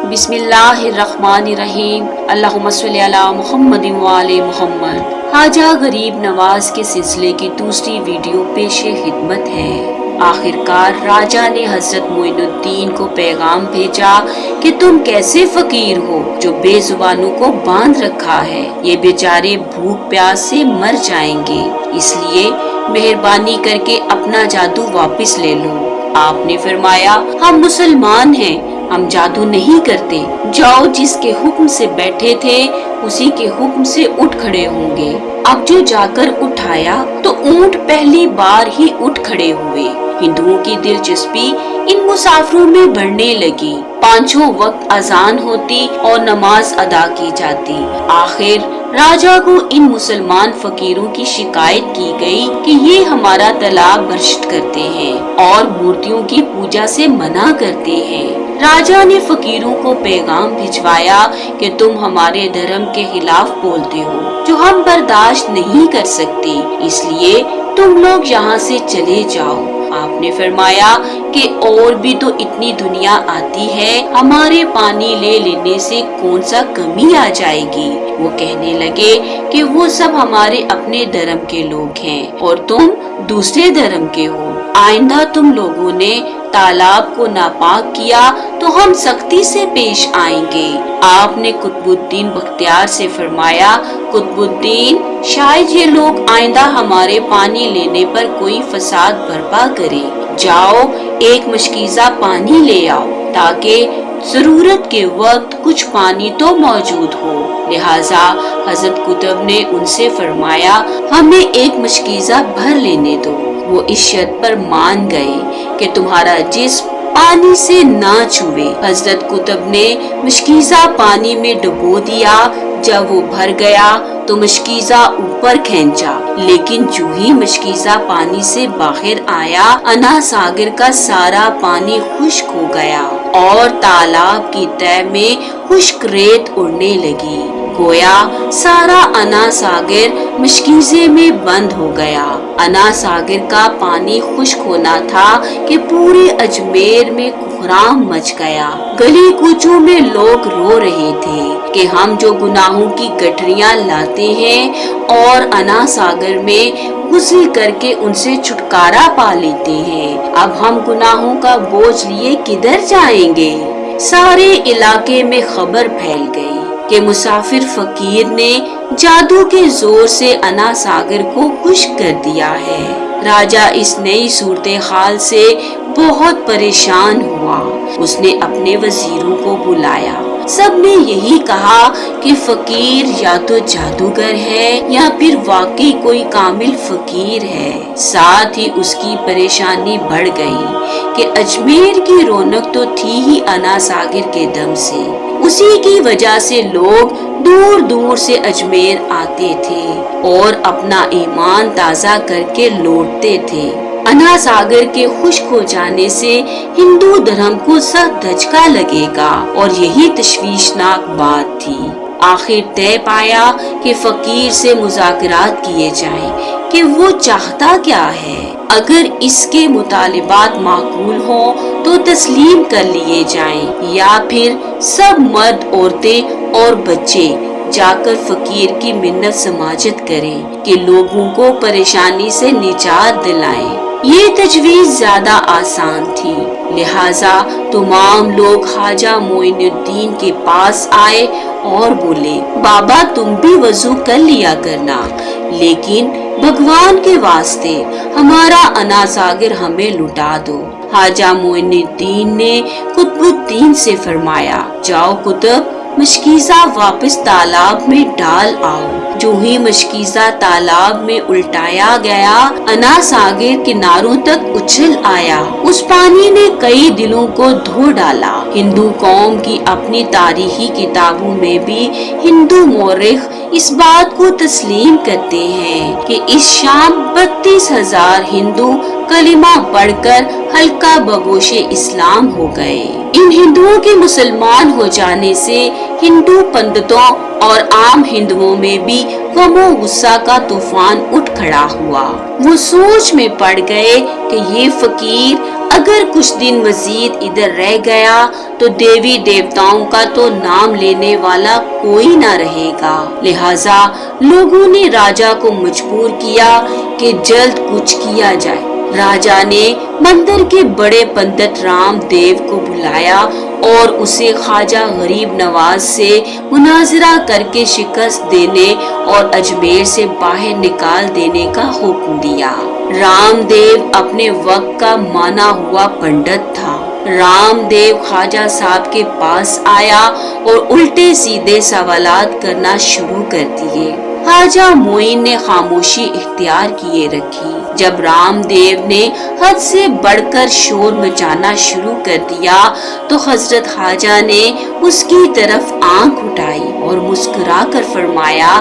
बिस्मिल्लाहिर्रहमानिर्रहीम। अल्लाहुम्मा सल्ली अला मुहम्मद व आले मुहम्मद। ख्वाजा गरीब नवाज के सिलसिले की दूसरी वीडियो पेशे खिदमत है। आखिरकार राजा ने हजरत मोइनुद्दीन को पैगाम भेजा कि तुम कैसे फकीर हो जो बेजुबानों को बांध रखा है। ये बेचारे भूख प्यास से मर जाएंगे, इसलिए मेहरबानी करके अपना जादू वापस ले लो। आपने फरमाया, हम मुसलमान हैं, हम जादू नहीं करते। जाओ, जिसके हुक्म से बैठे थे उसी के हुक्म से उठ खड़े होंगे। अब जो जाकर उठाया तो ऊंट पहली बार ही उठ खड़े हुए। हिंदुओं की दिलचस्पी इन मुसाफिरों में बढ़ने लगी। पांचों वक्त अजान होती और नमाज अदा की जाती। आखिर राजा को इन मुसलमान फकीरों की शिकायत की गई कि ये हमारा तालाब भ्रष्ट करते हैं और मूर्तियों की पूजा से मना करते हैं। राजा ने फकीरों को पैगाम भिजवाया कि तुम हमारे धर्म के खिलाफ बोलते हो, जो हम बर्दाश्त नहीं कर सकते, इसलिए तुम लोग यहाँ से चले जाओ। आपने फरमाया कि और भी तो इतनी दुनिया आती है, हमारे पानी ले लेने से कौन सा कमी आ जाएगी। वो कहने लगे कि वो सब हमारे अपने धर्म के लोग हैं और तुम दूसरे धर्म के हो। आइंदा तुम लोगों ने तालाब को नापाक किया तो हम सख्ती से पेश आएंगे। आपने कुतुबुद्दीन बख्तियार से फरमाया, कुतुबुद्दीन, शायद ये लोग आइंदा हमारे पानी लेने पर कोई फसाद बर्पा करे। जाओ, एक मशकीज़ा पानी ले आओ ताकि जरूरत के वक्त कुछ पानी तो मौजूद हो। लिहाजा हजरत कुतुब ने उनसे फरमाया, हमें एक मशकीज़ा भर लेने दो। वो इस शर्त पर मान गए कि तुम्हारा जिस्म पानी से ना छुए। हजरत कुतुब ने मशकीज़ा पानी में डुबो दिया। जब वो भर गया तो मशकीज़ा ऊपर खींचा, लेकिन जो ही मशकीज़ा पानी से बाहर आया, अना सागर का सारा पानी खुश्क हो गया और तालाब की तह में खुश्क रेत उड़ने लगी। गोया सारा अना सागर मशकीज़े में बंद हो गया। अना सागर का पानी खुश्क होना था कि पूरे अजमेर में कोहराम मच गया। गली कूचों में लोग रो रहे थे कि हम जो गुनाहों की गठरियां लाते हैं और अना सागर में गुस्ल करके उनसे छुटकारा पा लेते हैं, अब हम गुनाहों का बोझ लिए किधर जाएंगे। सारे इलाके में खबर फैल गई कि मुसाफिर फकीर ने जादू के जोर से अना सागर को खुश्क कर दिया है। राजा इस नई सूरत हाल से बहुत परेशान हुआ। उसने अपने वजीरों को बुलाया। सब ने यही कहा कि फकीर या तो जादूगर है या फिर वाकई कोई कामिल फकीर है। साथ ही उसकी परेशानी बढ़ गई कि अजमेर की रौनक तो थी ही अना सागर के दम से। उसी की वजह से लोग दूर दूर से अजमेर आते थे और अपना ईमान ताज़ा करके लौटते थे। अना सागर के खुश्क हो जाने से हिंदू धर्म को सख्त धचका लगेगा और यही तशवीशनाक बात थी। आखिर तय पाया कि फकीर से मुज़ाकरात किए जाएं कि वो चाहता क्या है। अगर इसके मुतालिबात माकूल हो तो तस्लीम कर लिए जाएं या फिर सब मर्द, औरतें और बच्चे जाकर फकीर की मिन्नत समाजत करें कि लोगों को परेशानी से निजात दिलाएं। ये तजवीज ज्यादा आसान थी। लिहाजा तमाम लोग ख्वाजा मोइनुद्दीन के पास आए और बोले, बाबा तुम भी वजू कर लिया करना, लेकिन भगवान के वास्ते हमारा अना सागर हमें लुटा दो। ख्वाजा मोइनुद्दीन ने कुतुबुद्दीन से फरमाया, जाओ कुतुब, मशकीज़ा वापस तालाब में डाल आओ। जो ही मशकीज़ा तालाब में उल्टाया गया, अना सागर किनारों तक उछल आया। उस पानी ने कई दिलों को धो डाला। हिंदू कौम की अपनी तारीखी किताबों में भी हिंदू मौरिख इस बात को तस्लीम करते हैं कि इस शाम 32,000 हिंदू कलिमा पढ़कर हल्का बगोशे इस्लाम हो गए। इन हिंदुओं के मुसलमान हो जाने से हिंदू पंडितों और आम हिंदुओं में भी गमो गुस्सा का तूफान उठ खड़ा हुआ। वो सोच में पड़ गए कि ये फकीर अगर कुछ दिन मजीद इधर रह गया तो देवी देवताओं का तो नाम लेने वाला कोई ना रहेगा। लिहाजा लोगों ने राजा को मजबूर किया कि जल्द कुछ किया जाए। राजा ने मंदिर के बड़े पंडित रामदेव को बुलाया और उसे ख्वाजा गरीब नवाज से मुनाजरा करके शिकस्त देने और अजमेर से बाहर निकाल देने का हुक्म दिया। रामदेव अपने वक्त का माना हुआ पंडित था। रामदेव ख्वाजा साहब के पास आया और उल्टे सीधे सवालात करना शुरू कर दिए। ख्वाजा मोइन ने खामोशी इख्तियार किए रखी। जब रामदेव ने हद से बढ़कर शोर मचाना शुरू कर दिया तो हजरत ख्वाजा ने उसकी तरफ आंख उठाई और मुस्कुरा कर फरमाया,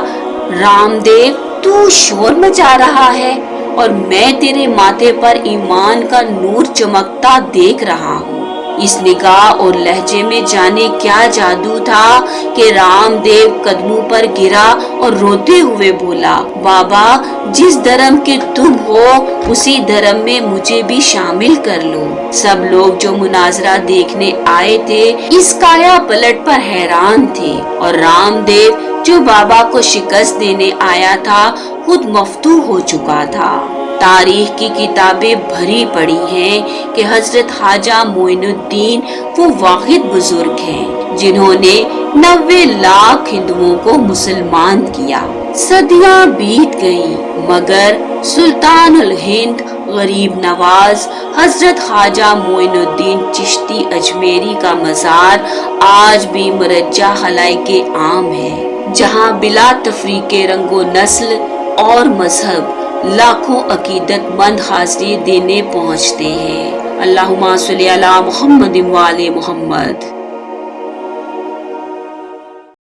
रामदेव तू शोर मचा रहा है और मैं तेरे माथे पर ईमान का नूर चमकता देख रहा हूँ। इस निगाह और लहजे में जाने क्या जादू था कि रामदेव कदमों पर गिरा और रोते हुए बोला, बाबा जिस धर्म के तुम हो उसी धर्म में मुझे भी शामिल कर लो। सब लोग जो मुनाजरा देखने आए थे इस काया पलट पर हैरान थे और रामदेव जो बाबा को शिकस्त देने आया था खुद मफ्तू हो चुका था। तारीख की किताबें भरी पड़ी हैं कि हजरत ख्वाजा मोइनुद्दीन वो वाहिद बुजुर्ग हैं जिन्होंने 90 लाख हिंदुओं को मुसलमान किया। सदियां बीत गईं मगर सुल्तानुल हिंद गरीब नवाज हजरत ख्वाजा मोइनुद्दीन चिश्ती अजमेरी का मजार आज भी मुरज्जा खलाइके आम है, जहां बिला तफरीके रंगो नस्ल और मजहब लाखों अकीदतमंद हाजिरी देने पहुँचते हैं। अल्लाहुम्मा सल्ली अला मुहम्मद व आले मुहम्मद।